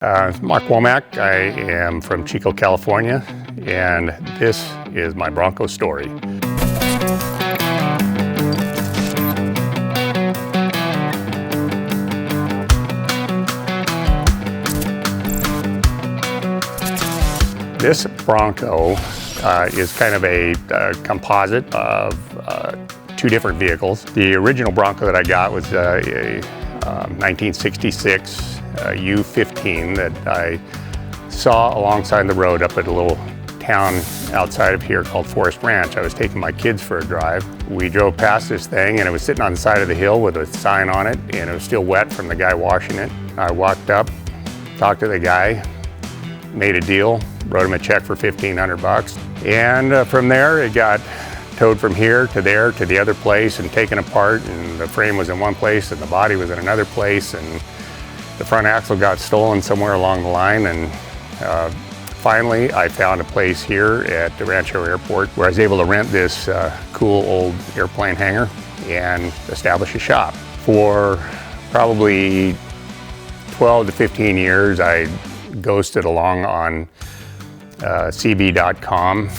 Mark Womack. I am from Chico, California, and this is my Bronco story. This Bronco is kind of a composite of two different vehicles. The original Bronco that I got was a 1966 U15 that I saw alongside the road up at a little town outside of here called Forest Ranch. I was taking my kids for a drive. We drove past this thing and it was sitting on the side of the hill with a sign on it, and it was still wet from the guy washing it. I walked up, talked to the guy, made a deal, wrote him a check for $1,500, and from there it got towed from here to there to the other place and taken apart, and the frame was in one place and the body was in another place, and the front axle got stolen somewhere along the line, and finally I found a place here at the Rancho Airport where I was able to rent this cool old airplane hangar and establish a shop. For probably 12 to 15 years I ghosted along on CB.com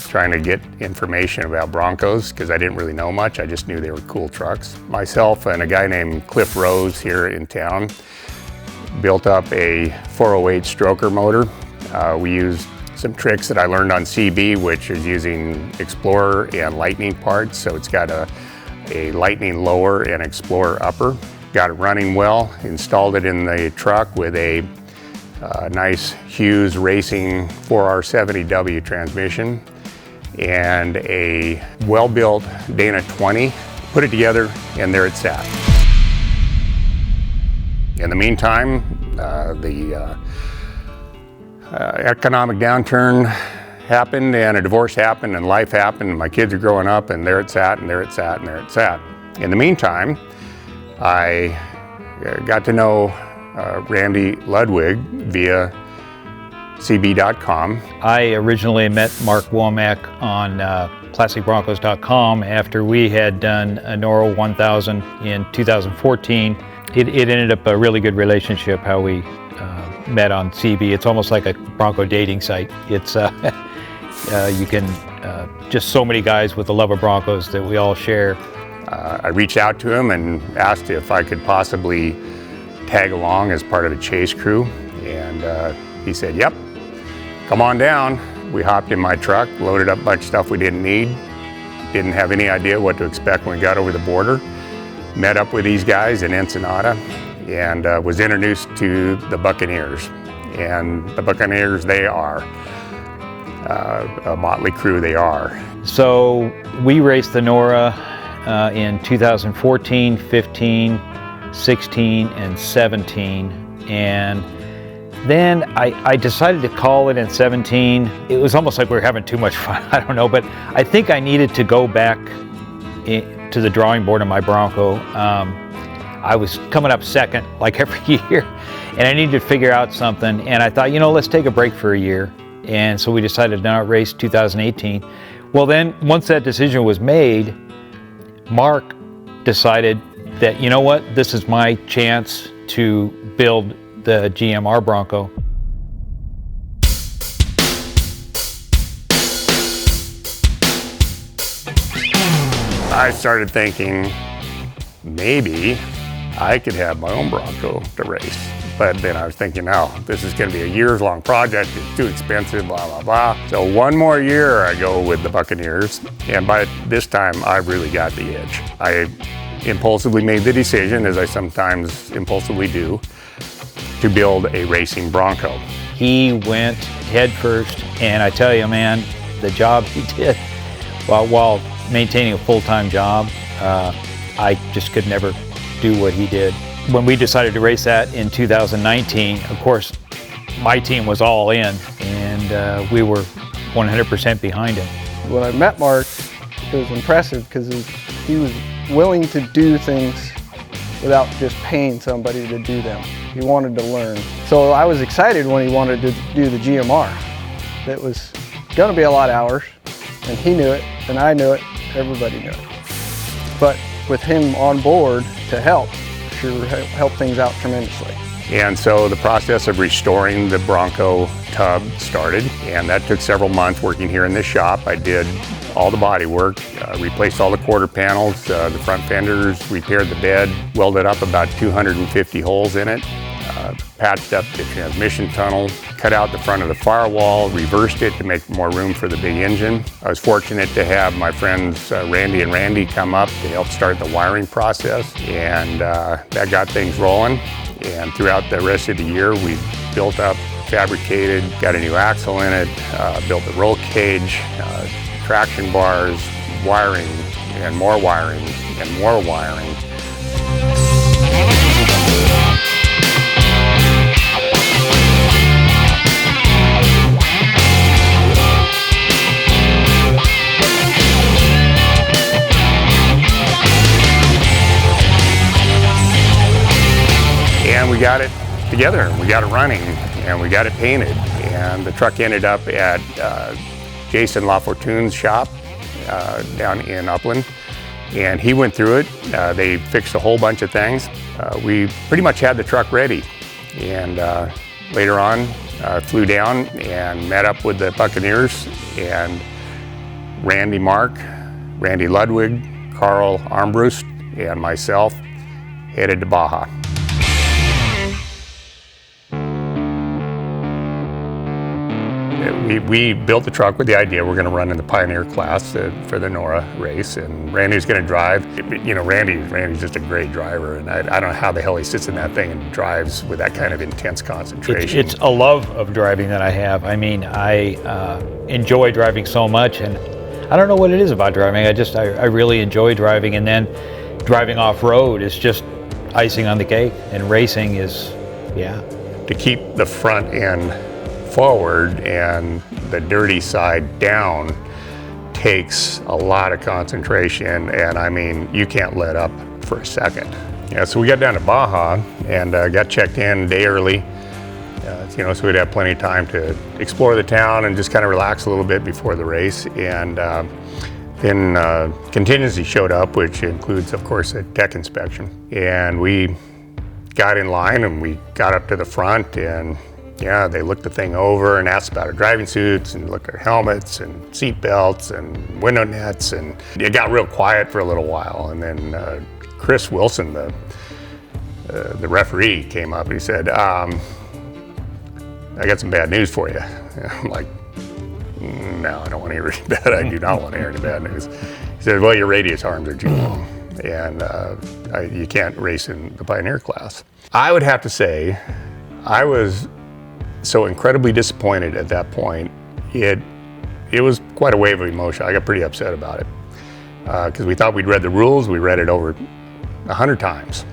trying to get information about Broncos because I didn't really know much. I just knew they were cool trucks. Myself and a guy named Cliff Rose here in town built up a 408 stroker motor. We used some tricks that I learned on CB, which is using Explorer and Lightning parts. So it's got a Lightning lower and Explorer upper. Got it running well, installed it in the truck with a nice Hughes Racing 4R70W transmission and a well-built Dana 20. Put it together and there it sat. In the meantime, the economic downturn happened and a divorce happened and life happened and my kids are growing up, and there it sat and there it sat and there it sat. In the meantime, I got to know Randy Ludwig via CB.com. I originally met Mark Womack on ClassicBroncos.com after we had done a Norra 1000 in 2014. It ended up a really good relationship how we met on CB. It's almost like a Bronco dating site. It's you can just so many guys with the love of Broncos that we all share. I reached out to him and asked if I could possibly tag along as part of the chase crew, and he said, yep, come on down. We hopped in my truck, loaded up a bunch of stuff we didn't need, didn't have any idea what to expect when we got over the border. Met up with these guys in Ensenada and was introduced to the Buccaneers. And the Buccaneers, they are a motley crew, they are. So we raced the Norra in 2014, 15, 16, and 17. And then I decided to call it in 17. It was almost like we were having too much fun, I don't know, but I think I needed to go back to the drawing board on my Bronco. I was coming up second like every year, and I needed to figure out something, and I thought, let's take a break for a year. And so we decided to not race 2018. Well then, once that decision was made, Mark decided that, you know what, this is my chance to build the GMR Bronco. I started thinking maybe I could have my own Bronco to race. But then I was thinking, no, this is going to be a years-long project. It's too expensive, blah, blah, blah. So one more year I go with the Buccaneers, and by this time I really got the itch. I impulsively made the decision, as I sometimes impulsively do, to build a racing Bronco. He went head first, and I tell you, man, the job he did while maintaining a full-time job, I just could never do what he did. When we decided to race that in 2019, of course, my team was all in, and we were 100% behind him. When I met Mark, it was impressive because he was willing to do things without just paying somebody to do them. He wanted to learn. So I was excited when he wanted to do the GMR. It was going to be a lot of hours, and he knew it, and I knew it, everybody knew it. But with him on board to help, sure helped things out tremendously. And so the process of restoring the Bronco tub started, and that took several months working here in this shop. I did all the body work, replaced all the quarter panels, the front fenders, repaired the bed, welded up about 250 holes in it, patched up the transmission tunnel, cut out the front of the firewall, reversed it to make more room for the big engine. I was fortunate to have my friends Randy and Randy come up to help start the wiring process, and that got things rolling. And throughout the rest of the year, we built up, fabricated, got a new axle in it, built a roll cage, traction bars, wiring, and more wiring, and more wiring. And we got it together, and we got it running, and we got it painted. And the truck ended up at Jason LaFortune's shop down in Upland, and he went through it. They fixed a whole bunch of things. We pretty much had the truck ready, and later on flew down and met up with the Buccaneers, and Randy Mark, Randy Ludwig, Carl Armbrust, and myself headed to Baja. We built the truck with the idea we're going to run in the Pioneer class for the Norra race, and Randy's going to drive. You know, Randy's just a great driver, and I don't know how the hell he sits in that thing and drives with that kind of intense concentration. It's a love of driving that I have. I mean, I enjoy driving so much, and I don't know what it is about driving. I really enjoy driving, and then driving off-road is just icing on the cake, and racing is, yeah. To keep the front end forward and the dirty side down takes a lot of concentration, and I mean, you can't let up for a second. Yeah, so we got down to Baja and got checked in a day early, you know, so we'd have plenty of time to explore the town and just kind of relax a little bit before the race. And then contingency showed up, which includes, of course, a tech inspection. And we got in line and we got up to the front, and yeah, they looked the thing over and asked about our driving suits and looked at our helmets and seat belts and window nets, and it got real quiet for a little while. And then Chris Wilson, the referee, came up and he said, I got some bad news for you. And I'm like, no, I don't want to hear that. I do not want to hear any bad news. He said, well, your radius arms are too long, and you can't race in the Pioneer class. I would have to say, I was so incredibly disappointed at that point. It was quite a wave of emotion. I got pretty upset about it because we thought we'd read the rules. We read it over 100 times,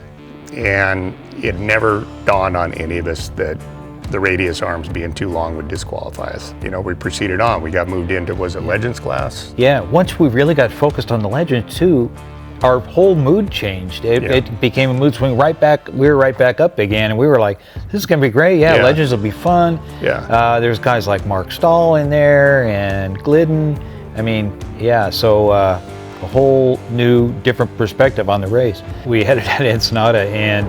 and it never dawned on any of us that the radius arms being too long would disqualify us. You know, we proceeded on. We got moved into, was it Legends class? Yeah, once we really got focused on the Legends too, our whole mood changed. It became a mood swing right back. We were right back up again, and we were like, this is going to be great. Yeah, Legends will be fun. Yeah. There's guys like Mark Stahl in there and Glidden. I mean, yeah, so a whole new, different perspective on the race. We headed at Ensenada, and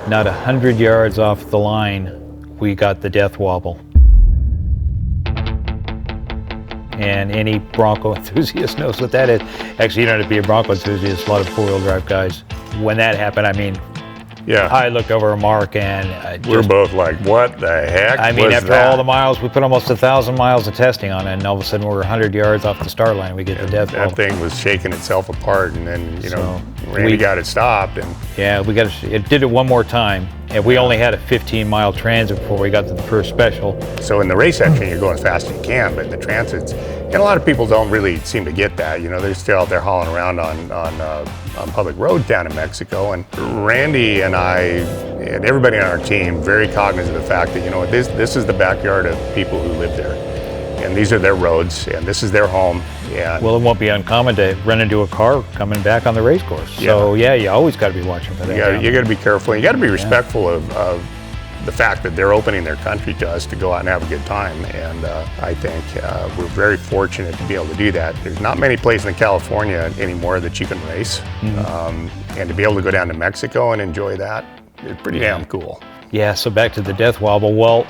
not 100 yards off the line, we got the death wobble. And any Bronco enthusiast knows what that is. Actually, you don't have to be a Bronco enthusiast, a lot of four-wheel drive guys. When that happened, I mean, yeah, I looked over at Mark and we're both like, what the heck? I mean, was after that? all the miles, we put almost 1,000 miles of testing on it, and all of a sudden we're 100 yards off the start line, we get the death wobble. That thing was shaking itself apart, and then, you know, So Randy got it stopped. And yeah, it did it one more time, and we only had a 15-mile transit before we got to the first special. So in the race section, you're going as fast as you can, but in the transits, and a lot of people don't really seem to get that. You know, they're still out there hauling around on public roads down in Mexico. And Randy and I and everybody on our team very cognizant of the fact that, you know, this is the backyard of people who live there, and these are their roads, and this is their home. And well, it won't be uncommon to run into a car coming back on the race course. So yeah, you always got to be watching for that. You got to be careful. You got to be respectful of the fact that they're opening their country to us to go out and have a good time. And I think we're very fortunate to be able to do that. There's not many places in California anymore that you can race. And to be able to go down to Mexico and enjoy that is pretty damn cool. Yeah, so back to the death wobble. Well,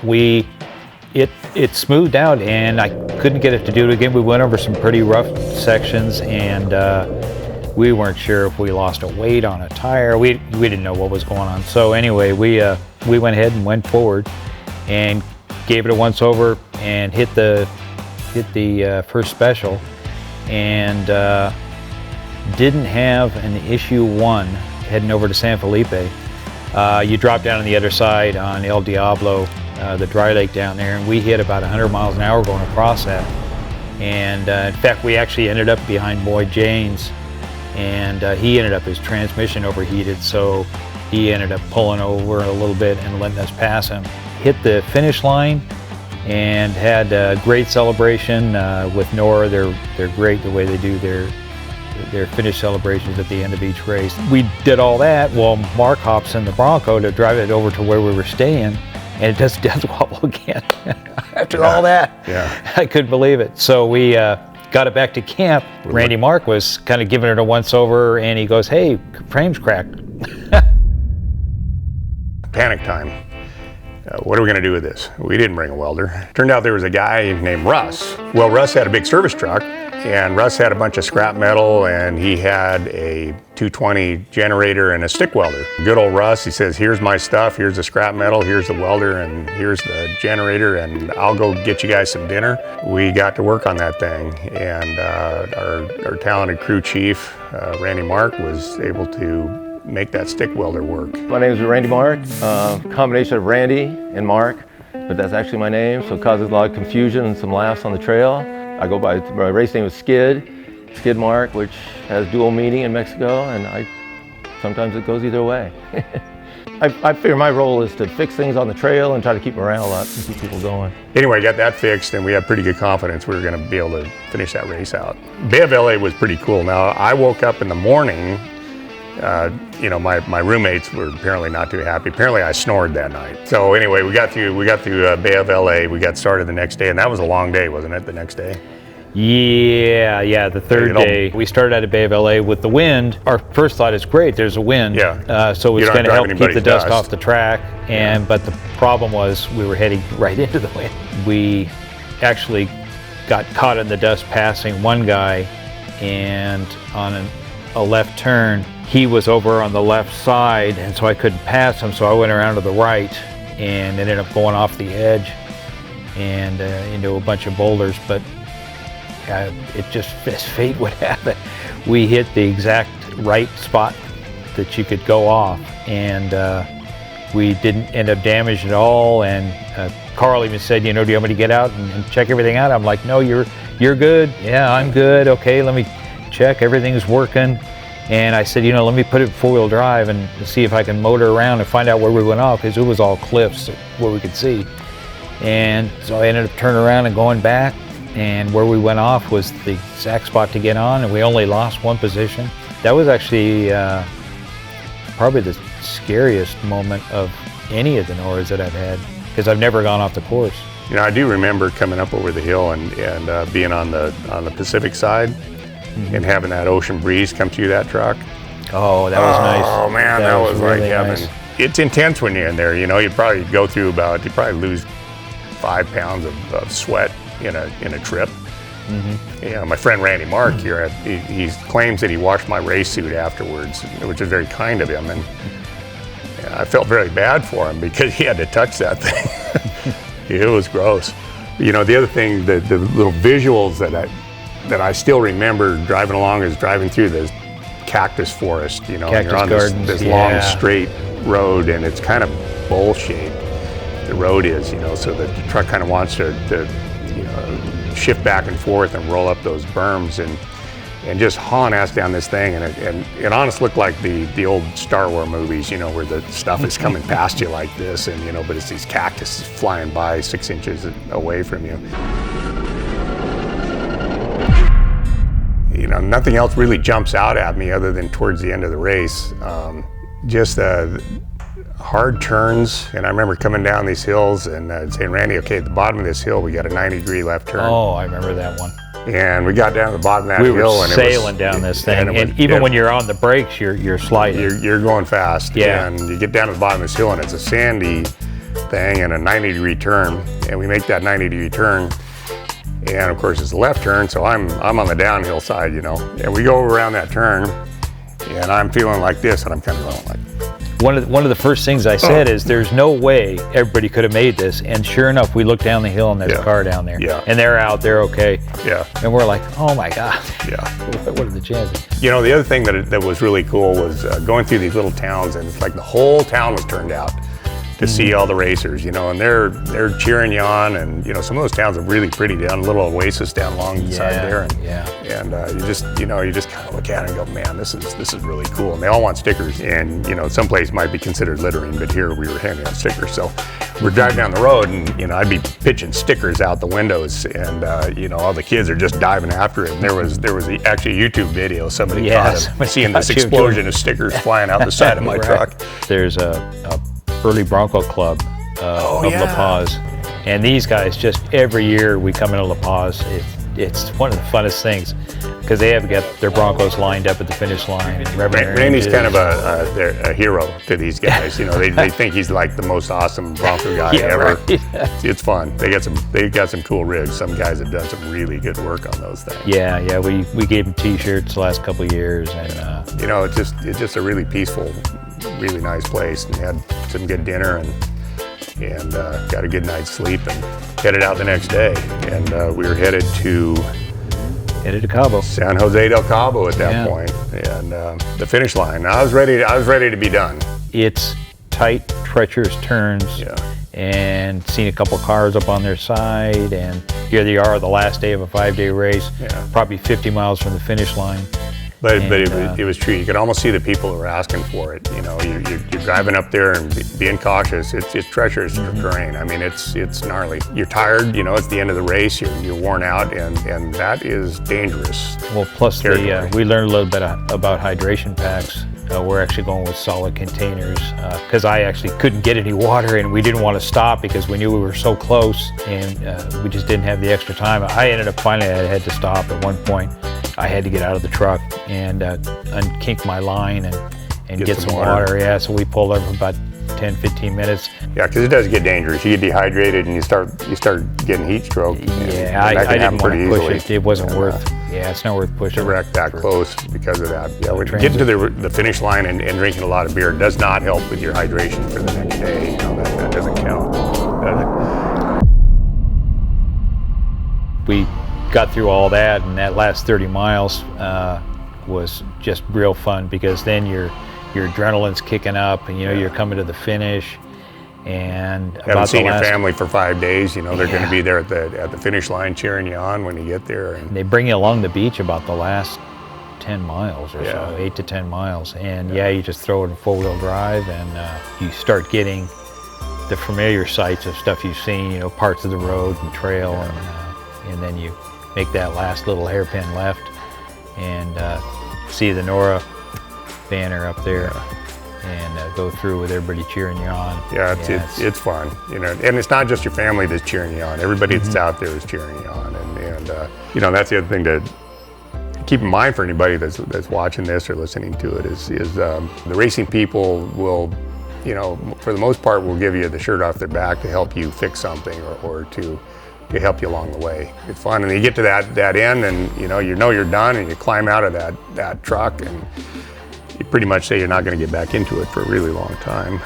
it smoothed out, and I couldn't get it to do it again. We went over some pretty rough sections, and we weren't sure if we lost a weight on a tire. We didn't know what was going on. So anyway, we went ahead and went forward and gave it a once over and hit the first special, and didn't have an issue 1 heading over to San Felipe. You drop down on the other side on El Diablo, the dry lake down there, and we hit about 100 miles an hour going across that. And in fact, we actually ended up behind Boyd Janes, and he ended up, his transmission overheated, so he ended up pulling over a little bit and letting us pass him. Hit the finish line and had a great celebration with Norra. They're great the way they do their finish celebrations at the end of each race. We did all that while Mark hops in the Bronco to drive it over to where we were staying, and it does death wobble again. After all that, I couldn't believe it. So we got it back to camp. Randy Mark was kind of giving it a once over, and he goes, "Hey, frame's cracked." Panic time. What are we going to do with this? We didn't bring a welder. Turned out there was a guy named Russ. Well, Russ had a big service truck, and Russ had a bunch of scrap metal, and he had a 220 generator and a stick welder. Good old Russ, he says, "Here's my stuff, here's the scrap metal, here's the welder, and here's the generator, and I'll go get you guys some dinner." We got to work on that thing, and our talented crew chief, Randy Mark, was able to make that stick welder work. My name is Randy Mark, combination of Randy and Mark, but that's actually my name, so it causes a lot of confusion and some laughs on the trail. I go by, my race name is Skid Mark, which has dual meaning in Mexico, and sometimes it goes either way. I figure my role is to fix things on the trail and try to keep morale up and keep people going. Anyway, got that fixed, and we had pretty good confidence we were going to be able to finish that race out. Bay of LA was pretty cool. Now, I woke up in the morning, my roommates were apparently not too happy. Apparently I snored that night. So anyway, we got through Bay of LA. We got started the next day, and that was a long day, wasn't it, the next day? Yeah, the third day. We started out at Bay of LA with the wind. Our first thought is great, there's a wind. Yeah. So it's going to help keep the dust off the track. Yeah. But the problem was we were heading right into the wind. We actually got caught in the dust passing one guy, and on a left turn, he was over on the left side, and so I couldn't pass him, so I went around to the right and ended up going off the edge and into a bunch of boulders. But it just, as fate would have it, we hit the exact right spot that you could go off, and we didn't end up damaged at all. And Carl even said, "Do you want me to get out and check everything out?" I'm like, "No, you're good." "Yeah, I'm good." "Okay, let me check, everything's working." And I said, let me put it in four-wheel drive and see if I can motor around and find out where we went off, because it was all cliffs where we could see. And so I ended up turning around and going back, and where we went off was the exact spot to get on, and we only lost one position. That was actually probably the scariest moment of any of the Norras that I've had, because I've never gone off the course. I do remember coming up over the hill and being on the Pacific side, and having that ocean breeze come through that truck. Oh, that was nice. Oh man, that was really like heaven. Nice. It's intense when you're in there. You'd probably go through you'd probably lose 5 pounds of sweat in a trip. My friend Randy Mark here, he claims that he washed my race suit afterwards, which is very kind of him, and I felt very bad for him because he had to touch that thing. It was gross. The other thing, the little visuals that I still remember driving along is driving through the cactus forest, you're on this long straight road, and it's kind of bowl-shaped, the road is, so the truck kind of wants to shift back and forth and roll up those berms and just hauling ass down this thing, and it honestly looked like the old Star Wars movies, where the stuff is coming past you like this, and but it's these cactuses flying by 6 inches away from you. Nothing else really jumps out at me other than towards the end of the race. Just hard turns, and I remember coming down these hills and saying, "Randy, okay, at the bottom of this hill, we got a 90-degree left turn." Oh, I remember that one. And we got down to the bottom of that we hill, were and sailing down this thing, and even when you're on the brakes, you're sliding. You're going fast. Yeah. And you get down to the bottom of this hill, and it's a sandy thing and a 90-degree turn, and we make that 90-degree turn, and of course it's a left turn, so I'm on the downhill side, you know, and we go around that turn, and I'm feeling like this, and I'm kind of going like. One of the first things I said is, there's no way everybody could have made this, and sure enough, we look down the hill and there's a car down there, and they're out, they're okay, and we're like, oh my God, what are the chances? You know, the other thing that was really cool was going through these little towns, and it's like the whole town was turned out to see all the racers, you know, and they're cheering you on, and you know, some of those towns are really pretty down, a little oasis down along the side there, and you just kind of look at it and go, man, this is really cool, and they all want stickers, and you know, some place might be considered littering, but here we were handing out stickers, so we're driving down the road, and you know, I'd be pitching stickers out the windows, and you know, all the kids are just diving after it, and there was actually a YouTube video, somebody caught him seeing this explosion of stickers flying out the side of my truck. There's a early Bronco club of La Paz, and these guys, just every year we come into La Paz, it's one of the funnest things, because they have got their Broncos lined up at the finish line. And Randy's kind of a hero to these guys. You know, they think he's like the most awesome Bronco guy ever. Right. It's fun. They got some cool rigs. Some guys have done some really good work on those things. Yeah. We gave them T-shirts the last couple of years, and you know, it's just a really peaceful, really nice place, and had some good dinner and got a good night's sleep, and headed out the next day, and we were headed to Cabo, San Jose del Cabo at that point, and the finish line. I was ready to be done. It's tight, treacherous turns, and seen a couple cars up on their side, and here they are, the last day of a 5-day race, probably 50 miles from the finish line. But it was true. You could almost see the people who were asking for it. You know, you're driving up there and being cautious. It's treacherous terrain. I mean, it's gnarly. You're tired. You know, it's the end of the race. You're worn out, and that is dangerous. Well, plus we learned a little bit about hydration packs. We're actually going with solid containers, because I actually couldn't get any water, and we didn't want to stop because we knew we were so close, and we just didn't have the extra time. I ended up finally, I had to stop at one point. I had to get out of the truck and unkink my line and get some water. Yeah, so we pulled over for about 10-15 minutes. Yeah, because it does get dangerous. You get dehydrated and you start getting heat stroke. Yeah, I didn't want to push it. It wasn't worth. Yeah, it's not worth pushing. To wreck that close because of that. Yeah, getting to the finish line and drinking a lot of beer does not help with your hydration for the next day. You know, that doesn't count, does it? We got through all that, and that last 30 miles was just real fun, because then your adrenaline's kicking up, and you know, you're coming to the finish, and haven't seen your family for 5 days. You know, they're going to be there at the finish line cheering you on when you get there, and they bring you along the beach about the last 10 miles or so, 8 to 10 miles, and you just throw it in 4-wheel drive, and you start getting the familiar sights of stuff you've seen, you know, parts of the road and trail, and then you make that last little hairpin left and see the Norra banner up there, and go through with everybody cheering you on. Yeah, it's fun, you know, and it's not just your family that's cheering you on. Everybody that's out there is cheering you on, and you know, that's the other thing to keep in mind for anybody that's watching this or listening to it is the racing people will, you know, for the most part, will give you the shirt off their back to help you fix something or to help you along the way. It's fun, and you get to that end, and you know you're done, and you climb out of that truck, and you pretty much say you're not going to get back into it for a really long time.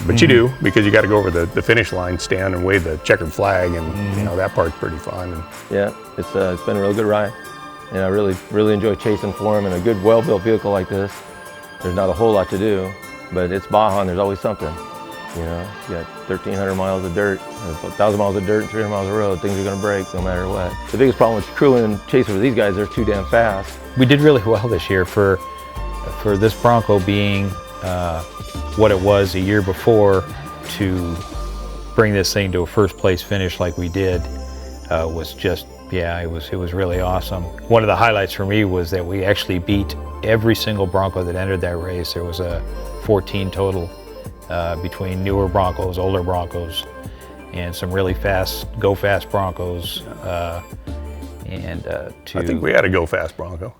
But you do, because you got to go over the finish line stand and wave the checkered flag, and you know, that part's pretty fun. And yeah, it's been a real good ride, and I really enjoy chasing for them. In a good, well-built vehicle like this, there's not a whole lot to do, but it's Baja, and there's always something. You know, you got 1,300 miles of dirt, 1,000 miles of dirt, and 300 miles of road. Things are going to break no matter what. The biggest problem with crewing and chasing for these guys, they're too damn fast. We did really well this year for this Bronco being what it was a year before. To bring this thing to a first place finish like we did was just, it was really awesome. One of the highlights for me was that we actually beat every single Bronco that entered that race. There was 14 total. Between newer Broncos, older Broncos, and some really fast, go-fast Broncos. and I think we had a Go Fast Bronco.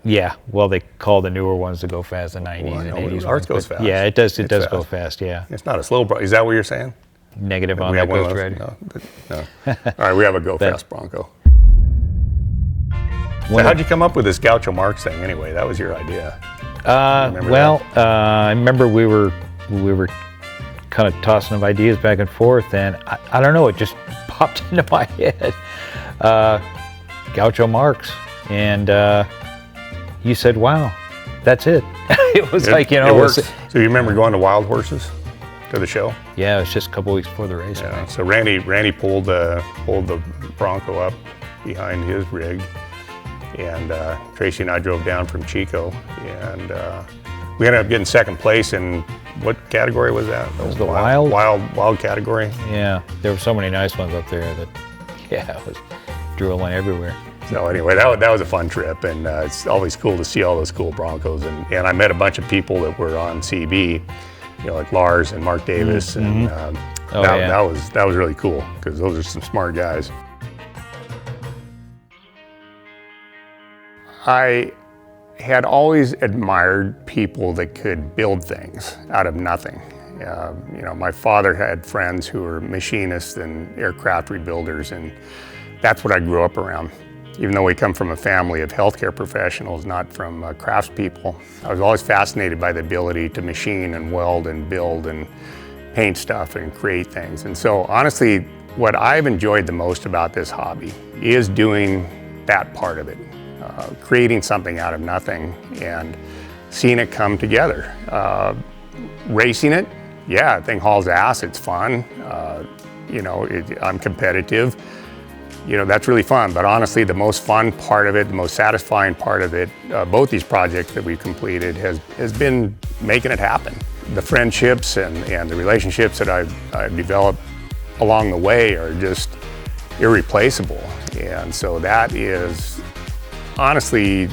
Yeah, well, they call the newer ones to go fast, the 90s and 80s. Ours goes fast. Yeah, it does. It It's does fast. go fast. Yeah. It's not a slow Bronco. Is that what you're saying? Negative on We that have one of Ghost those? Rider. No. All right, we have a Go That- Fast Bronco. So how'd you come up with this Gaucho Marks thing anyway? That was your idea. Remember I remember we were kind of tossing of ideas back and forth, and I don't know, it just popped into my head. Gaucho Marks, and you said, "Wow, that's it." It was like, you know, it works. So you remember going to Wild Horses, to the show? yeah, it was just a couple weeks before the race. Yeah. So Randy pulled the Bronco up behind his rig, and Tracy and I drove down from Chico, and we ended up getting second place in what category was that? It was the wild? Wild category. Yeah, there were so many nice ones up there that, yeah, it was drooling everywhere. So anyway, that was a fun trip, and it's always cool to see all those cool Broncos. And I met a bunch of people that were on CB, you know, like Lars and Mark Davis, and that was really cool because those are some smart guys. I had always admired people that could build things out of nothing. You know, my father had friends who were machinists and aircraft rebuilders, and that's what I grew up around. Even though we come from a family of healthcare professionals, not from craftspeople, I was always fascinated by the ability to machine and weld and build and paint stuff and create things. And so honestly, what I've enjoyed the most about this hobby is doing that part of it. Creating something out of nothing and seeing it come together. Racing it, yeah, the thing hauls ass, it's fun. You know, I'm competitive. You know, that's really fun, but honestly, the most fun part of it, the most satisfying part of it, both these projects that we've completed has been making it happen. The friendships and the relationships that I've developed along the way are just irreplaceable. And so that is honestly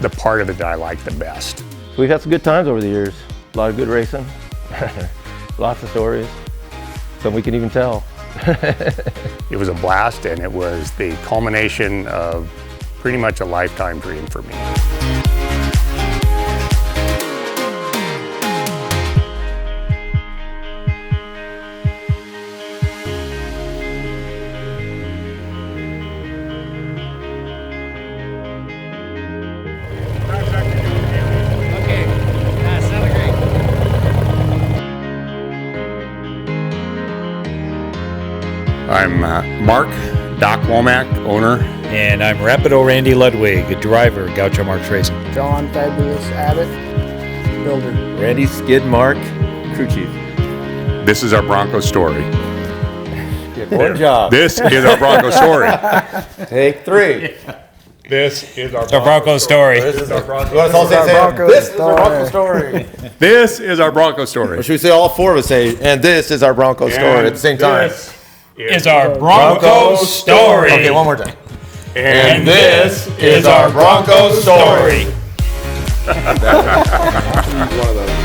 the part of it that I like the best. We've had some good times over the years. A lot of good racing, lots of stories, some we can even tell. It was a blast, and it was the culmination of pretty much a lifetime dream for me. I'm Mark, Doc Womack, owner. And I'm Rapido Randy Ludwig, a driver, Gaucho Marks Racing. John Fabulous Abbott, builder. Randy Skid Mark, crew chief. This is our Bronco story. Good job. This is our Bronco story. Take 3. This is our Bronco story. This is our Bronco. Let's all say this is our Bronco story. This is our Bronco story. Or should we say all 4 of us say, and this is our Bronco story at the same time? This Is our Bronco story. Okay, one more time. And this is our Bronco story. One of those.